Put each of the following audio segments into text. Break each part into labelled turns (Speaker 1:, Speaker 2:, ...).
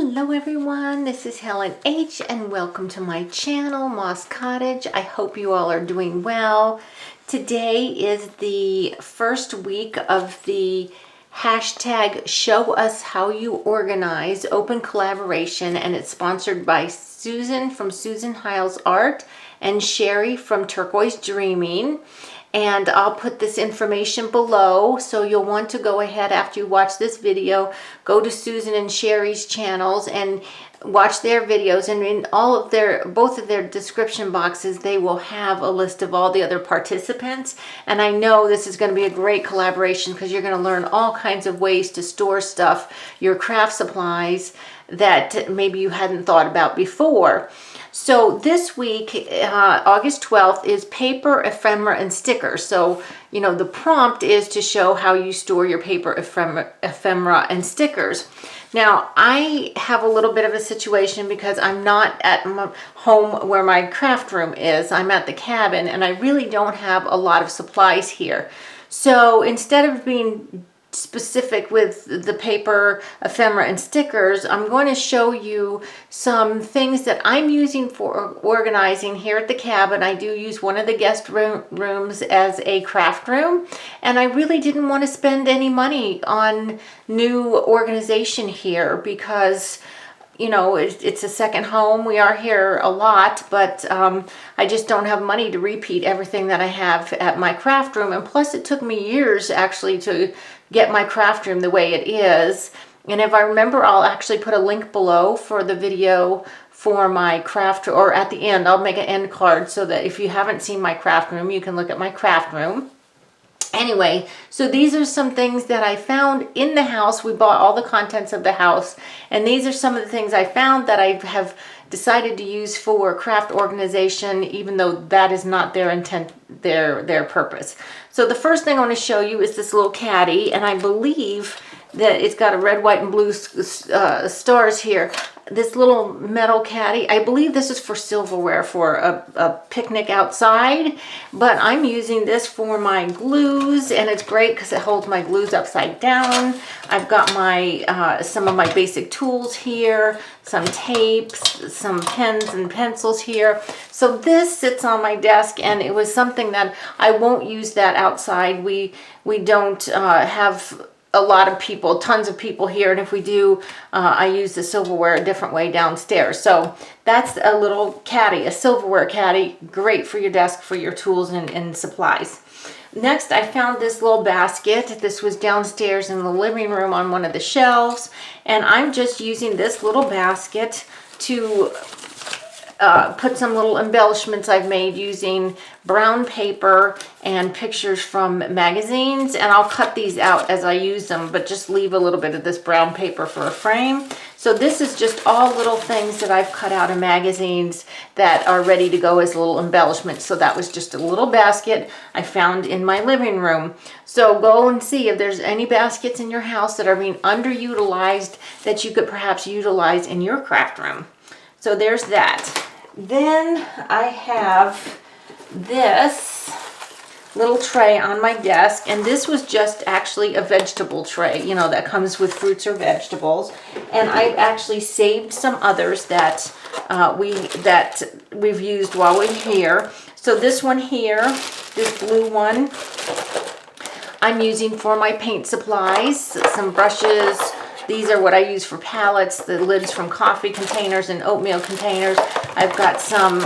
Speaker 1: Hello everyone, this is Helen H and welcome to my channel, Moss Cottage. I hope you all are doing well. Today is the first week of the hashtag Show Us How You Organize open collaboration, and it's sponsored by Susan from Susan Hiles Art and Sheree from Turquoise Dreaming. And I'll put this information below, so you'll want to go ahead after you watch this video, go to Susan and Sheree's channels and watch their videos, and in both of their description boxes they will have a list of all the other participants. And I know this is going to be a great collaboration because you're going to learn all kinds of ways to store stuff, your craft supplies that maybe you hadn't thought about before. So this week, August 12th, is paper, ephemera, and stickers. So, you know, the prompt is to show how you store your paper, ephemera, and stickers. Now, I have a little bit of a situation because I'm not at my home where my craft room is. I'm at the cabin, and I really don't have a lot of supplies here. So instead of being specific with the paper, ephemera, and stickers, I'm going to show you some things that I'm using for organizing here at the cabin. I do use one of the guest rooms as a craft room, and I really didn't want to spend any money on new organization here because, you know, it's a second home. We are here a lot, but I just don't have money to repeat everything that I have at my craft room. And plus, it took me years actually to get my craft room the way it is. And if I remember, I'll actually put a link below for the video for my craft, or at the end, I'll make an end card so that if you haven't seen my craft room, you can look at my craft room. Anyway, so these are some things that I found in the house. We bought all the contents of the house, and these are some of the things I found that I have decided to use for craft organization, even though that is not their intent, their purpose. So the first thing I want to show you is this little caddy, and I believe that it's got a red, white, and blue stars here. This little metal caddy, I believe this is for silverware for a picnic outside, but I'm using this for my glues, and it's great because it holds my glues upside down. I've got my some of my basic tools here, some tapes, some pens and pencils here. So this sits on my desk, and it was something that I won't use that outside. We don't have a lot of people, tons of people here, and if we do, I use the silverware a different way downstairs. So that's a little caddy, a silverware caddy, great for your desk, for your tools and supplies. Next, I found this little basket. This was downstairs in the living room on one of the shelves, and I'm just using this little basket to put some little embellishments I've made using brown paper and pictures from magazines, and I'll cut these out as I use them, but just leave a little bit of this brown paper for a frame. So this is just all little things that I've cut out of magazines that are ready to go as little embellishments. So that was just a little basket I found in my living room. So go and see if there's any baskets in your house that are being underutilized that you could perhaps utilize in your craft room. So there's that. Then I have this little tray on my desk, and this was just actually a vegetable tray, you know, that comes with fruits or vegetables. And I've actually saved some others that we've used while we're here. So this one here, this blue one, I'm using for my paint supplies, some brushes. These are what I use for palettes, the lids from coffee containers and oatmeal containers. I've got some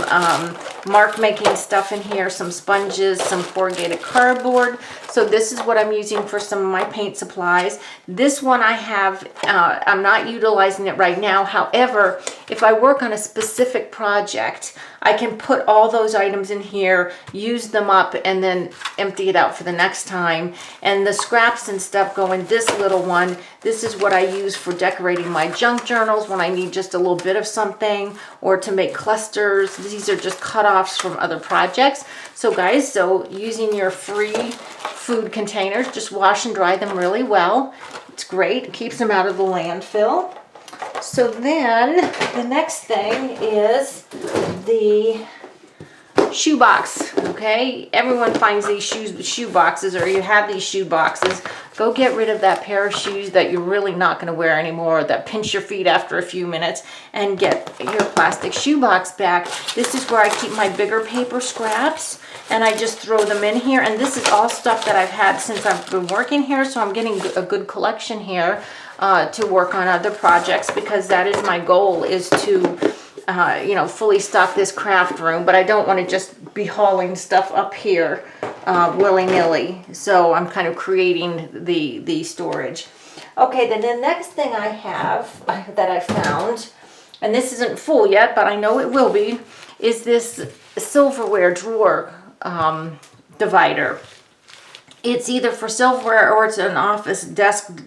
Speaker 1: mark making stuff in here, some sponges, some corrugated cardboard. So this is what I'm using for some of my paint supplies. This one I have, I'm not utilizing it right now. However, if I work on a specific project, I can put all those items in here, use them up, and then empty it out for the next time. And the scraps and stuff go in this little one. This is what I use for decorating my junk journals when I need just a little bit of something, or to make clusters. These are just cut-offs from other projects. So guys, so using your free food containers, just wash and dry them really well. It's great, it keeps them out of the landfill. So then the next thing is the shoe box. Okay, everyone finds these shoe boxes, or you have these shoe boxes go get rid of that pair of shoes that you're really not going to wear anymore, that pinch your feet after a few minutes, and get your plastic shoebox back. This is where I keep my bigger paper scraps, and I just throw them in here. And this is all stuff that I've had since I've been working here, so I'm getting a good collection here to work on other projects, because that is my goal, is to you know, fully stock this craft room. But I don't want to just be hauling stuff up here willy-nilly, so I'm kind of creating the storage. Okay, then the next thing I have that I found, and this isn't full yet, but I know it will be, is this silverware drawer divider. It's either for silverware or it's an office desk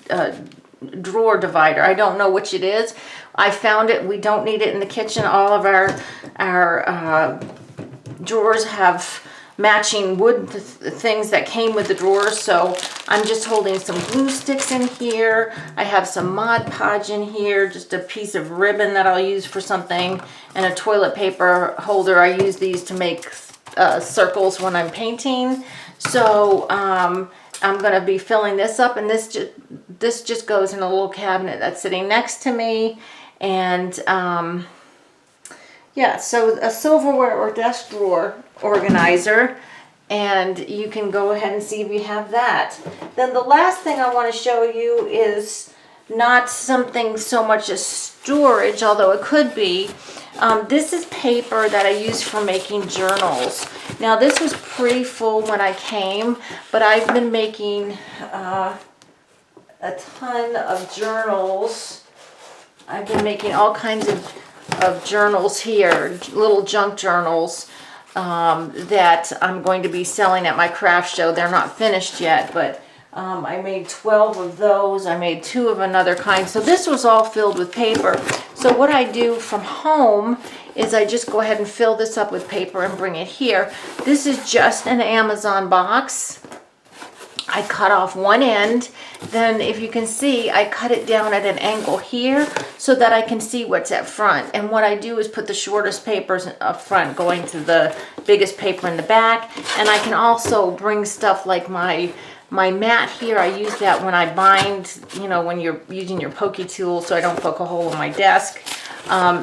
Speaker 1: drawer divider. I don't know which it is. I found it. We don't need it in the kitchen. All of our drawers have matching wood things that came with the drawers, so I'm just holding some glue sticks in here. I have some Mod Podge in here, just a piece of ribbon that I'll use for something, and a toilet paper holder. I use these to make circles when I'm painting. So I'm going to be filling this up, and this just goes in a little cabinet that's sitting next to me. And yeah, so a silverware or desk drawer organizer, and you can go ahead and see if you have that. Then the last thing I want to show you is not something so much as storage, although it could be. This is paper that I use for making journals. Now, this was pretty full when I came, but I've been making a ton of journals. I've been making all kinds of journals here, little junk journals that I'm going to be selling at my craft show. They're not finished yet, but I made 12 of those. I made 2 of another kind. So this was all filled with paper. So what I do from home is I just go ahead and fill this up with paper and bring it here. This is just an Amazon box. I cut off one end. Then if you can see, I cut it down at an angle here so that I can see what's at front. And what I do is put the shortest papers up front going to the biggest paper in the back. And I can also bring stuff like my mat here. I use that when I bind, you know, when you're using your pokey tool, so I don't poke a hole in my desk.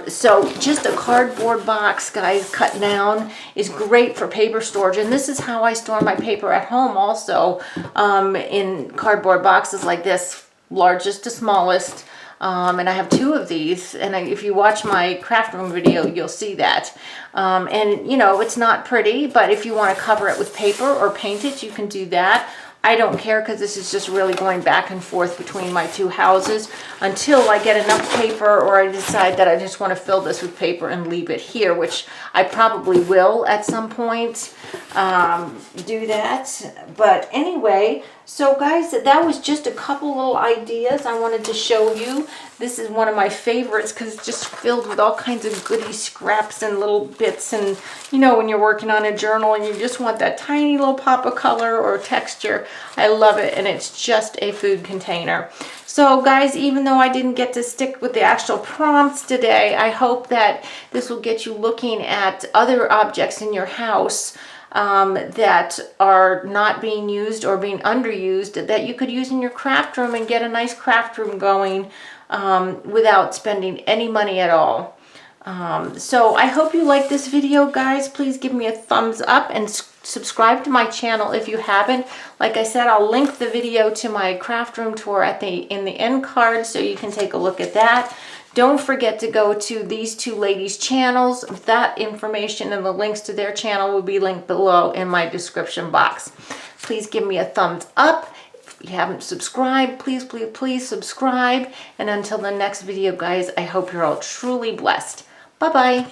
Speaker 1: So just a cardboard box, guys, cut down, is great for paper storage. And this is how I store my paper at home also, in cardboard boxes like this, largest to smallest. And I have 2 of these, and if you watch my craft room video, you'll see that. And you know, it's not pretty, but if you want to cover it with paper or paint it, you can do that. I don't care, because this is just really going back and forth between my 2 houses until I get enough paper, or I decide that I just want to fill this with paper and leave it here, which I probably will at some point do that. But anyway, so guys, that was just a couple little ideas I wanted to show you. This is one of my favorites because it's just filled with all kinds of goody scraps and little bits. And you know, when you're working on a journal and you just want that tiny little pop of color or texture, I love it. And it's just a food container. So guys, even though I didn't get to stick with the actual prompts today, I hope that this will get you looking at other objects in your house that are not being used or being underused, that you could use in your craft room and get a nice craft room going without spending any money at all. So I hope you like this video, guys. Please give me a thumbs up and subscribe to my channel if you haven't. Like I said, I'll link the video to my craft room tour in the end card, so you can take a look at that. Don't forget to go to these 2 ladies' channels. That information and the links to their channel will be linked below in my description box. Please give me a thumbs up. If you haven't subscribed, please, please, please subscribe. And until the next video, guys, I hope you're all truly blessed. Bye-bye.